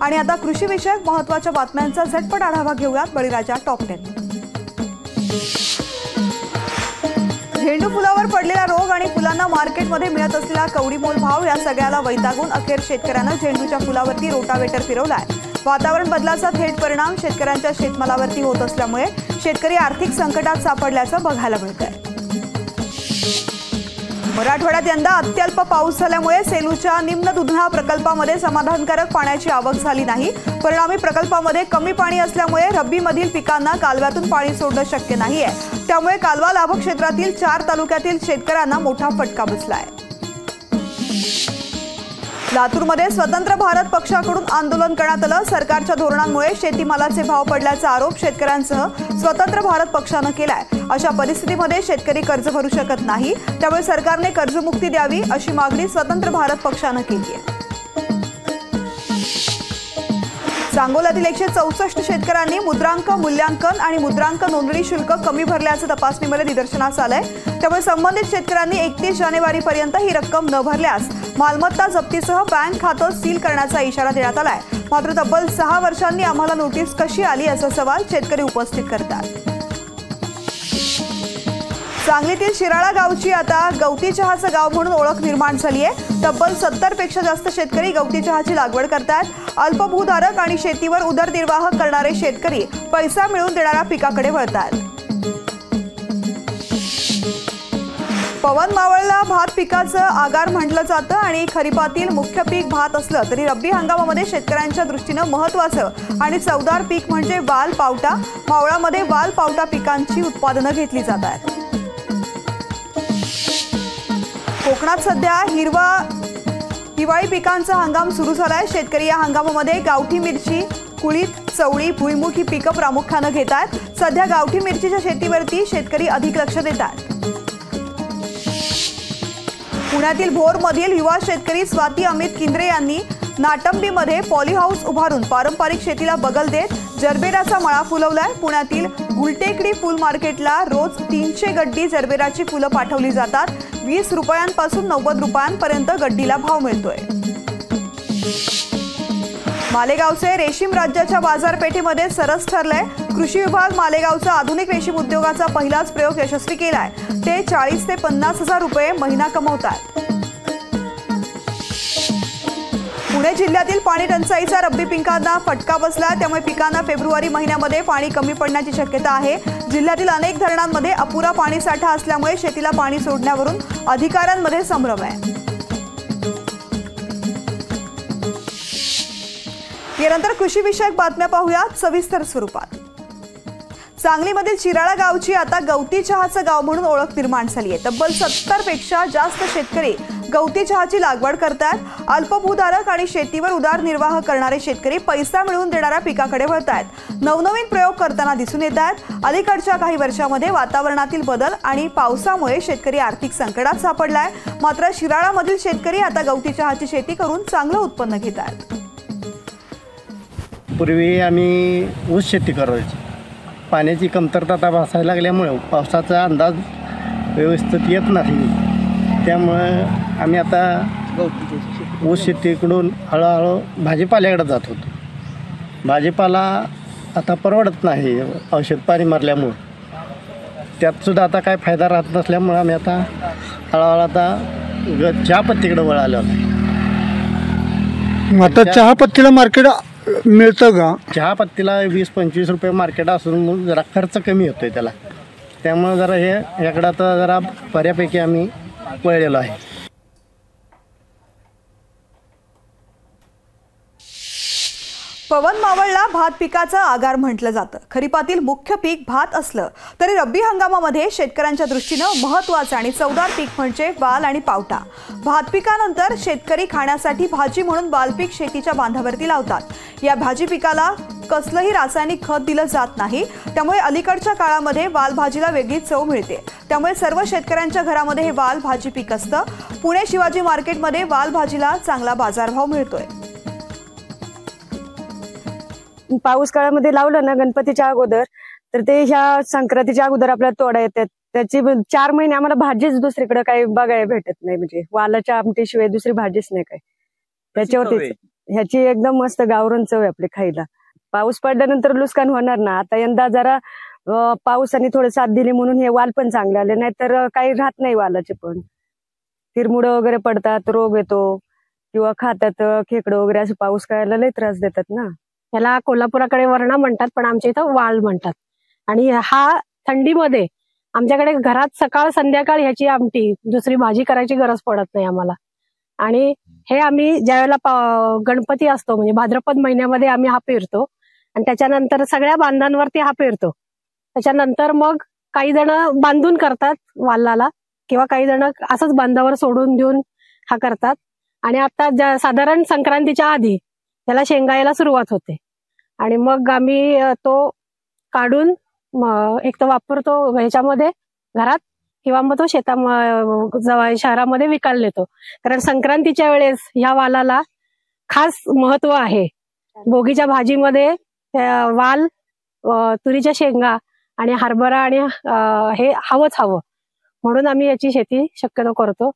आणि आता कृषी विषयक महत्त्वाच्या बातम्यांचा झटपट आढावा घेऊयात बळीराजा टॉप 10. झेंडू फुलावर पडलेला रोग आणि फुलांना मार्केटमध्ये मिळत असलेला कवडीमोल भाव या सगळ्याला वैतागून अखेर शेतकऱ्यांना झेंडूच्या फुलावरती रोटावेटर फिरवलाय. वातावरण बदलाचा थेट परिणाम शेतकऱ्यांच्या शेतमालावरती होत असल्यामुळे शेतकरी आर्थिक संकटात सापडल्याचं बघायला मिळतंय. मराठवाड्यात यंदा अत्यल्प पाऊस झाल्यामुळे सेलूच्या निम्न दुधना प्रकल्पामध्ये समाधानकारक पाण्याची आवक झाली नाही. परिणामी प्रकल्पामध्ये कमी पाणी असल्यामुळे रब्बीमधील पिकांना कालव्यातून पाणी सोडणं शक्य नाहीये. त्यामुळे कालवा लाभ क्षेत्रातील 4 तालुक्यातील शेतकऱ्यांना मोठा फटका बसलाय. लातूरमध्ये स्वतंत्र भारत पक्षाकडून आंदोलन करण्यात आलं. सरकारच्या धोरणांमुळे शेतीमालाचे भाव पडल्याचा आरोप शेतकऱ्यांसह स्वतंत्र भारत पक्षानं केलाय. अशा परिस्थितीमध्ये शेतकरी कर्ज भरू शकत नाही. त्यामुळे सरकारने कर्जमुक्ती द्यावी अशी मागणी स्वतंत्र भारत पक्षानं केली आहे. सांगोल्यातील 164 शेतकऱ्यांनी मुद्रांक मूल्यांकन आणि मुद्रांक नोंदणी शुल्क कमी भरल्याचं तपासणीमध्ये निदर्शनास आलंय. त्यामुळे संबंधित शेतकऱ्यांनी 31 जानेवारीपर्यंत ही रक्कम न भरल्यास मालमत्ता जप्तीसह बँक खातं सील करण्याचा इशारा देण्यात आलाय. मात्र तब्बल 6 वर्षांनी आम्हाला नोटीस कशी आली असा सवाल शेतकरी उपस्थित करतात. सांगलीतील शिराळा गावची आता गवती चहाचं गाव म्हणून ओळख निर्माण झाली आहे. तब्बल 70 पेक्षा जास्त शेतकरी गवती चहाची लागवड करतात. अल्पभूधारक आणि शेतीवर उदरनिर्वाह करणारे शेतकरी पैसा मिळवून देणाऱ्या पिकाकडे वळतात. पवन मावळला भात पिकाचं आगार म्हटलं जातं आणि खरीपातील मुख्य पीक भात असलं तरी रब्बी हंगामामध्ये शेतकऱ्यांच्या दृष्टीनं महत्त्वाचं आणि चवदार पीक म्हणजे वाल पावटा. मावळामध्ये वाल पावटा पिकांची उत्पादनं घेतली जातात. कोकणात सध्या हिवाळी पिकांचा हंगाम सुरू झालाय. शेतकरी या हंगामामध्ये गावठी मिरची, कुळीथ, चवळी, भुईमुग ही पिकं प्रामुख्यानं घेतात. सध्या गावठी मिरचीच्या शेतीवरती शेतकरी अधिक लक्ष देतात. पुण्यातील भोरमधील युवा शेतकरी स्वाती अमित किंद्रे यांनी नाटंबीमध्ये पॉलीहाऊस उभारून पारंपरिक शेतीला बगल देत जरबेराचा मळा फुलवलाय. पुण्यातील गुलटेकडी फुल मार्केटला रोज 300 गड्डी जरबेराची फुलं पाठवली जातात. 20 रुपयांपासून 90 रुपयांपर्यंत गड्डीला भाव मिळतोय. मालेगावचे रेशीम राज्याच्या बाजारपेठेमध्ये सरस ठरलंय. कृषी विभाग मालेगावचा आधुनिक रेशीम उद्योगाचा पहिलाच प्रयोग यशस्वी केलाय. ते 40 ते 50 हजार रुपये महिना कमवतात. पुणे जिल्ह्यातील पाणी टंचाईचा रब्बी पिकांना फटका बसला. त्यामुळे पिकांना फेब्रुवारी महिन्यामध्ये पाणी कमी पडण्याची शक्यता आहे. जिल्ह्यातील अनेक धरणांमध्ये अपुरा पाणीसाठा असल्यामुळे शेतीला पाणी सोडण्यावरून अधिकाऱ्यांमध्ये संभ्रम आहे. यानंतर कृषी विषयक बातम्या पाहूयात सविस्तर स्वरूपात. सांगलीमधील शिराळा गावची आता गवती चहाचं गाव म्हणून ओळख निर्माण झाली आहे. तब्बल 70 पेक्षा जास्त शेतकरी गवती चहाची लागवड करतात. अल्पभूधारक आणि शेतीवर उदरनिर्वाह करणारे शेतकरी पैसा मिळवून देणाऱ्या पिकाकडे वळतात. नवनवीन प्रयोग करताना दिसून येत आहेत. अलीकडच्या काही वर्षांमध्ये वातावरणातील बदल आणि पावसामुळे शेतकरी आर्थिक संकटात सापडलाय. मात्र शिराळामधील शेतकरी आता गवती चहाची शेती करून चांगलं उत्पन्न घेतात. पूर्वी आम्ही ऊस शेती करायची. पाण्याची कमतरता भासायला लागल्यामुळे पावसाचा अंदाज व्यवस्थित येत नाही. त्यामुळे आम्ही आता ऊस शेतीकडून हळूहळू भाजीपाल्याकडे जात होतो. भाजीपाला आता परवडत नाही औषध पाणी मारल्यामुळं. त्यातसुद्धा आता काय फायदा राहत नसल्यामुळं आम्ही आता हळूहळू आता चहापत्तीकडे वळालो. आता चहापत्तीला मार्केट मिळतं का? चहापत्तीला 20-25 रुपये मार्केट असून जरा खर्च कमी होतोय त्याला. त्यामुळे जरा याकडं आता जरा बऱ्यापैकी आम्ही वळलेलो आहे. पवन मावळला भात पिकाचं आगार म्हटलं जातं. खरीपातील मुख्य पीक भात असलं तरी रब्बी हंगामामध्ये शेतकऱ्यांच्या दृष्टीनं महत्त्वाचं आणि चवदार पीक म्हणजे वाल आणि पावटा. भात पिकानंतर शेतकरी खाण्यासाठी भाजी म्हणून वालपीक शेतीच्या बांधावरती लावतात. या भाजी पिकाला कसलंही रासायनिक खत दिलं जात नाही. त्यामुळे अलीकडच्या काळामध्ये वाल भाजीला वेगळी चव मिळते. त्यामुळे सर्व शेतकऱ्यांच्या घरामध्ये हे वाल भाजी पीक असतं. पुणे शिवाजी मार्केटमध्ये वाल भाजीला चांगला बाजारभाव मिळतोय. पाऊस काळामध्ये लावलं ना गणपतीच्या अगोदर तर ते ह्या संक्रांतीच्या अगोदर आपल्याला तोडा येतात. त्याची 4 महिने आम्हाला भाजीच दुसरीकडे काही बघायला भेटत नाही. म्हणजे वालाच्या आमटीशिवाय दुसरी भाजीच नाही काय त्याच्यावरती. ह्याची एकदम मस्त गावरान चव आहे आपली खायला. पाऊस पडल्यानंतर नुकसान होणार ना. आता यंदा जरा पावसाने थोडं साथ दिली म्हणून हे वाल पण चांगले आले, नाहीतर काही राहत नाही वालाचे. पण तिरमुडं वगैरे पडतात, रोग येतो किंवा खातात खेकडं वगैरे, असं पाऊस खायला लय त्रास देतात ना. याला कोल्हापुराकडे वरणा म्हणतात, पण आमच्या इथं वाल म्हणतात. आणि हा थंडीमध्ये आमच्याकडे घरात सकाळ संध्याकाळ ह्याची आमटी, दुसरी भाजी करायची गरज पडत नाही आम्हाला. आणि हे आम्ही ज्यावेळेला गणपती असतो म्हणजे भाद्रपद महिन्यामध्ये आम्ही हा पेरतो आणि त्याच्यानंतर सगळ्या बांधांवरती हा पेरतो. त्याच्यानंतर मग काही जण बांधून करतात वालाला किंवा काही जण असंच बांधावर सोडून देऊन हा करतात. आणि आता साधारण संक्रांतीच्या आधी त्याला शेंगायला सुरुवात होते आणि मग आम्ही तो काढून एक तर वापरतो ह्याच्यामध्ये घरात किंवा मग तो शहरामध्ये विकायला नेतो. कारण संक्रांतीच्या वेळेस ह्या वालाला खास महत्व आहे. भोगीच्या भाजीमध्ये वाल, तुरीच्या शेंगा आणि हरभरा आणि हे हवंच हवं म्हणून आम्ही याची शेती शक्यतो करतो.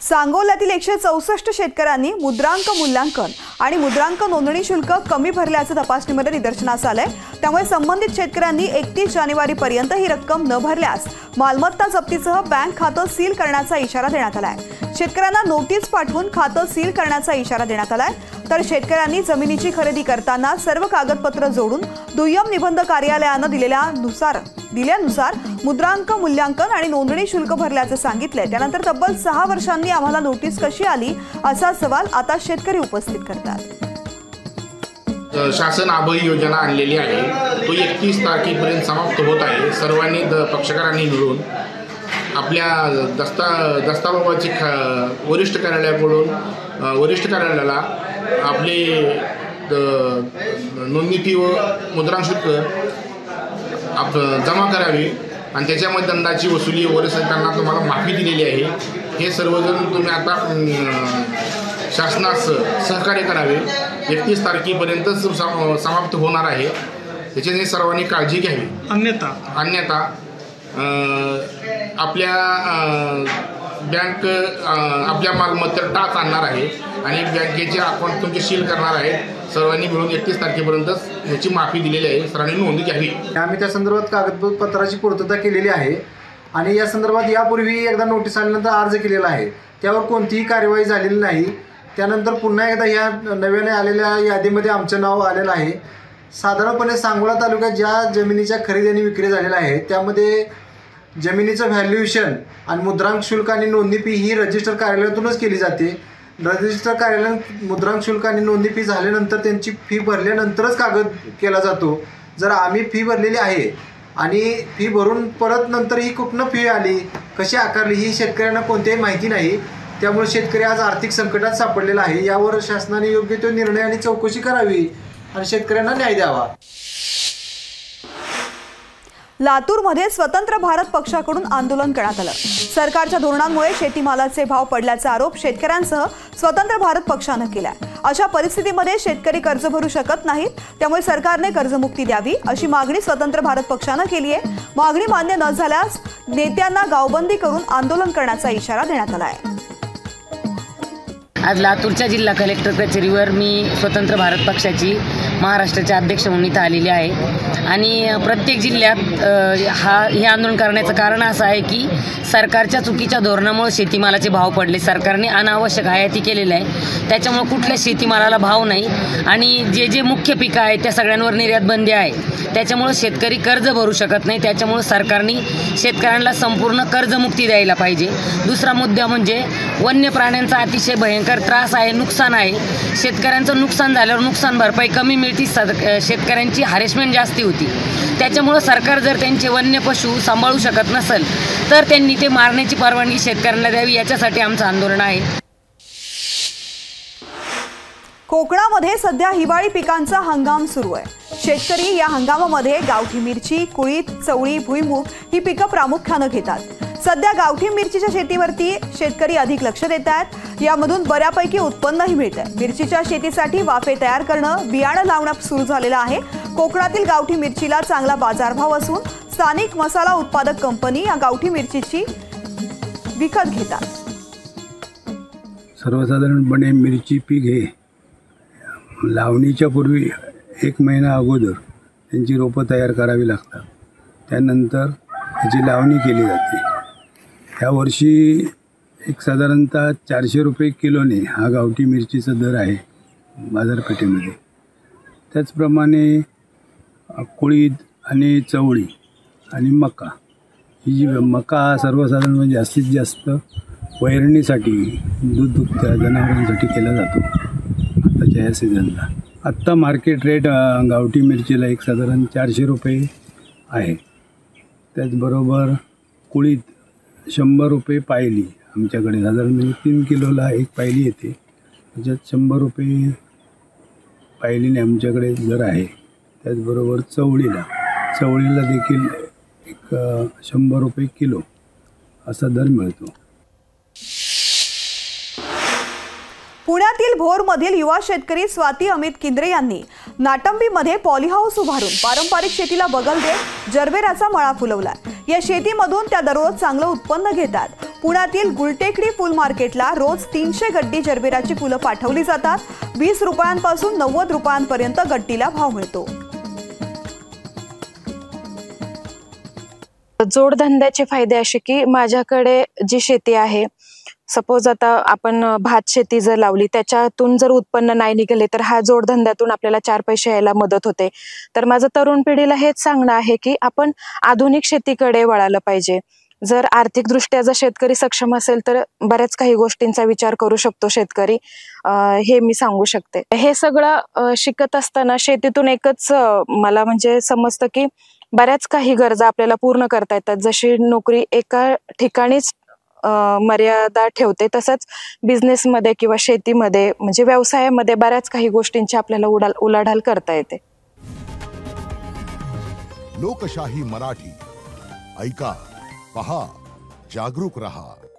सांगोल्यातील 164 शेतकऱ्यांनी मुद्रांक मूल्यांकन आणि मुद्रांक नोंदणी शुल्क कमी भरल्याचं तपासणीमध्ये निदर्शनास आलंय. त्यामुळे संबंधित शेतकऱ्यांनी 31 जानेवारीपर्यंत ही रक्कम न भरल्यास मालमत्ता जप्तीसह बँक खातं सील करण्याचा इशारा देण्यात आलाय. शेतकऱ्यांना नोटीस पाठवून खातं सील करण्याचा इशारा देण्यात आलाय. तर शेतकऱ्यांनी जमिनीची खरेदी करताना सर्व कागदपत्र जोडून दुय्यम निबंध कार्यालयानं दिल्यानुसार मुद्रांक मूल्यांकन आणि नोंदणी शुल्क भरल्याचं सांगितलंय. त्यानंतर तब्बल 6 वर्षांनी आम्हाला नोटीस कशी आली असा सवाल आता शेतकरी उपस्थित करतात. शासन अभय योजना आणलेली आहे, तो 31 तारखेपर्यंत समाप्त होत आहे. सर्वांनी पक्षकारांनी मिळून आपल्या दस्तावेजाची वरिष्ठ कार्यालयाला आपले नोंदणी फी व मुद्रांक शुल्क जमा करावी आणि त्याच्यामध्ये दंडाची वसुली वगैरे त्यांना तुम्हाला माफी दिलेली आहे. हे सर्वजण तुम्ही आता शासनास सहकार्य करावे. 31 तारखेपर्यंत समाप्त होणार आहे, त्याच्याने सर्वांनी काळजी घ्यावी. अन्यथा आपल्या बँक आपल्या मालमत्तेवर टाच आणणार आहे आणि बँकेचे अकाउंट तुमचे सील करणार आहेत. सर्वांनी मिळून 31 तारखेपर्यंत याची माफी दिलेली आहे. सर्वांनी नोंद घ्यावी. आम्ही त्या संदर्भात कागदपत्राची पूर्तता केलेली आहे आणि या संदर्भात यापूर्वी एकदा नोटीस आल्यानंतर अर्ज केलेला आहे, त्यावर कोणतीही कार्यवाही झालेली नाही. त्यानंतर पुन्हा एकदा या नव्याने आलेल्या यादीमध्ये आमचं नाव आलेलं आहे. साधारणपणे सांगोला तालुक्यात ज्या जमिनीच्या खरेदी आणि विक्री झालेल्या आहे त्यामध्ये जमिनीचं व्हॅल्युएशन आणि मुद्रांक शुल्क आणि नोंदणी फी ही रजिस्टर कार्यालयातूनच केली जाते. रजिस्टर कार्यालयात मुद्रांक शुल्क आणि नोंदणी फी झाल्यानंतर त्यांची फी भरल्यानंतरच कागद केला जातो. जर आम्ही फी भरलेली आहे आणि फी भरून परत नंतर ही कुठनं फी आली, कशी आकारली ही शेतकऱ्यांना कोणत्याही माहिती नाही. त्यामुळे शेतकरी आज आर्थिक संकटात सापडलेला आहे. यावर शासनाने योग्य तो निर्णय आणि चौकशी करावी आणि शेतकऱ्यांना न्याय द्यावा. लातूरमध्ये स्वतंत्र भारत पक्षाकडून आंदोलन करण्यात आलं. सरकारच्या धोरणांमुळे शेतीमालाचे भाव पडल्याचा आरोप शेतकऱ्यांसह स्वतंत्र भारत पक्षानं केलाय. अशा परिस्थितीमध्ये शेतकरी कर्ज भरू शकत नाहीत, त्यामुळे सरकारने कर्जमुक्ती द्यावी अशी मागणी स्वतंत्र भारत पक्षानं केली आहे. मागणी मान्य न झाल्यास नेत्यांना गावबंदी करून आंदोलन करण्याचा इशारा देण्यात आला आहे. आज लातूरच्या जिल्हा कलेक्टर कचेरीवर मी स्वतंत्र भारत पक्षाची महाराष्ट्राचे अध्यक्ष म्हणून इथं आलेले आहे आणि प्रत्येक जिल्ह्यात हे आंदोलन करण्याचं कारण असं आहे की सरकारच्या चुकीच्या धोरणामुळे शेतीमालाचे भाव पडले. सरकारने अनावश्यक आयाती केलेल्या आहे, त्याच्यामुळे कुठल्या शेतीमालाला भाव नाही आणि जे मुख्य पिकं आहेत त्या सगळ्यांवर निर्यात बंदी आहे. त्याच्यामुळे शेतकरी कर्ज भरू शकत नाही. त्याच्यामुळे सरकारने शेतकऱ्यांना संपूर्ण कर्जमुक्ती द्यायला पाहिजे. दुसरा मुद्दा म्हणजे वन्य प्राण्यांचा अतिशय भयंकर त्रास आहे, नुकसान आहे. शेतकऱ्यांचं नुकसान झाल्यावर नुकसान भरपाई कमी मिळती, शेतकऱ्यांची हॅरेसमेंट जास्ती होती. त्याच्यामुळं सरकार जर त्यांचे वन्य पशु सांभाळू शकत नसेल तर त्यांनी ते मारण्याची परवानगी शेतकऱ्यांना द्यावी, याच्यासाठी आमचं आंदोलन आहे. कोकणामध्ये सध्या हिवाळी पिकांचा हंगाम सुरू आहे. शेतकरी या हंगामामध्ये गावठी मिरची, कुळीथ, चवळी, भुईमूग ही पिकं प्रामुख्यानं घेतात. सध्या गावठी मिरचीच्या शेतीवरती शेतकरी अधिक लक्ष देत आहेत. यामधून बऱ्यापैकी उत्पन्नही मिळतंय. मिरचीच्या शेतीसाठी वाफे तयार करणं, बियाणं लावणं सुरू झालेलं आहे. कोकणातील गावठी मिरचीला चांगला बाजारभाव असून स्थानिक मसाला उत्पादक कंपनी या गावठी मिरचीची विकत घेतात. सर्वसाधारणपणे मिरची पीक हे लावणीच्या पूर्वी 1 महिना अगोदर त्यांची रोपं तयार करावी लागतात. त्यानंतर त्याची लावणी केली जाते. यावर्षी एक साधारणतः 400 रुपये किलोने हा गावठी मिरचीचा दर आहे बाजारपेठेमध्ये. त्याचप्रमाणे कुळीद आणि चवळी आणि मका, ही जी मका सर्वसाधारण जास्तीत जास्त वैरणीसाठी, दूध दुभत्या जनावरांसाठी केला जातो आताच्या या सीझनला. आत्ता मार्केट रेट गावठी मिरचीला एक साधारण 400 रुपये आहे. त्याचबरोबर कुळीद 100 रुपये पायली आमच्याकडे, साधारण 3 किलोला एक पायली येते. त्याच्यात 100 रुपये पायलीने आमच्याकडे दर आहे. त्याचबरोबर चवळीला देखील एक 100 रुपये किलो असा दर मिळतो. पुण्यातील भोरमधील युवा शेतकरी स्वाती अमित किंद्रे यांनी नाटंबीमध्ये पॉलीहाऊस उभारून पारंपरिक शेतीला बगल देत जरबेराचा मळा फुलवला. या शेतीमधून त्या दररोज चांगलं उत्पन्न घेतात. पुण्यातील गुलटेकडी फुल मार्केटला रोज 300 गड्डी जरबेराची फुलं पाठवली जातात. 20 रुपयांपासून 90 रुपयांपर्यंत गड्डीला भाव मिळतो. जोडधंद्याचे फायदे असे की माझ्याकडे जी शेती आहे, सपोज आता आपण भात शेती जर लावली, त्याच्यातून जर उत्पन्न नाही निघाले तर हा जोडधंद्यातून आपल्याला 4 पैसे यायला मदत होते. तर माझं तरुण पिढीला हेच सांगणं आहे की आपण आधुनिक शेतीकडे वळालं पाहिजे. जर आर्थिकदृष्ट्या जर शेतकरी सक्षम असेल तर बऱ्याच काही गोष्टींचा विचार करू शकतो शेतकरी, हे मी सांगू शकते. हे सगळं शिकत असताना शेतीतून एकच मला म्हणजे समजतं की बऱ्याच काही गरजा आपल्याला पूर्ण करता येतात. जशी नोकरी एका ठिकाणीच मर्यादा ठेवते, तसंच बिझनेसमध्ये किंवा शेतीमध्ये म्हणजे व्यवसायामध्ये बऱ्याच काही गोष्टींची आपल्याला उलाढाल करता येते. लोकशाही मराठी ऐका, पहा, जागरूक रहा.